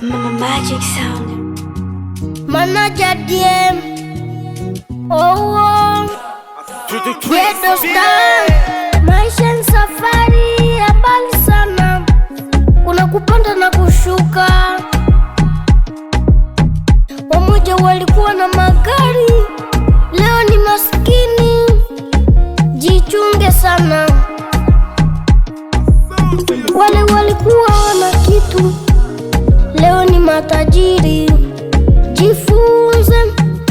Magic sound. Manager DM. Oh, Ghetto Star. Maisha ni safari ya mbali sana, kuna kupanda na kushuka. Wamoja walikuwa na magari, leo ni maskini. Jichunge sana. Wale walikuwa wana kitu, leo ni matajiri. Jifunze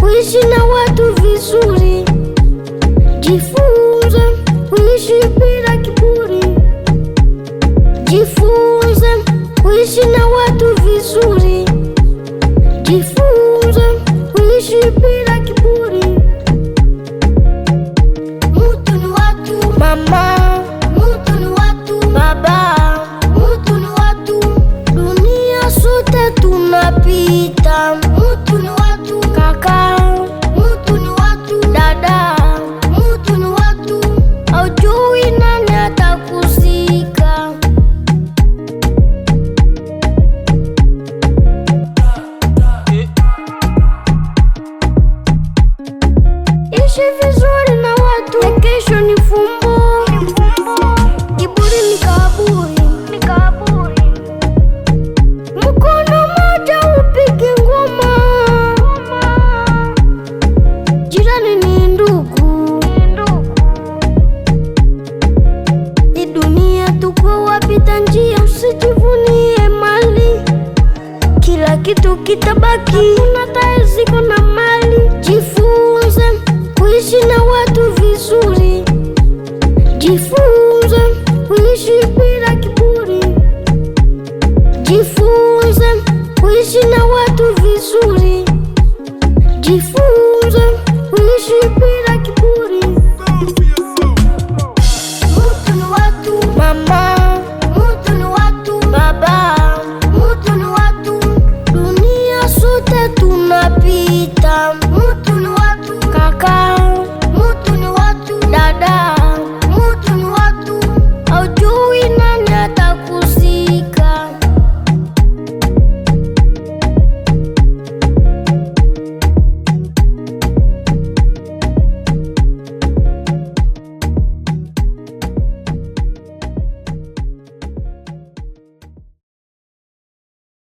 kuishi na watu vizuri. Jifunze kuishi bila kiburi. Jifunze kuishi na watu vizuri. Jifunze kuishi bila kiburi. Mutu ni watu mama, mutu ni watu baba, mutu ni watu dunia sote tunapita. Mutu ni watu kaka, mutu ni watu dada, mutu ni watu haujui nani atakuzika. Ishi vizuri na watu, ya kesho ni fumbo. Kiburi ni kaburi. Mkono moja upige ngoma. Jirani ni ndugu. Hii dunia tuko wapita njia, usijivunie mali. Kila kitu kitabaki, hakuna taeziko na mali. Jifunze kuishi na watu vizuri. Jifunze kuishi bila kiburi. Jifunze kuishi na watu vizuri. Jifunze kuishi bila kiburi. Mutu ni watu mama,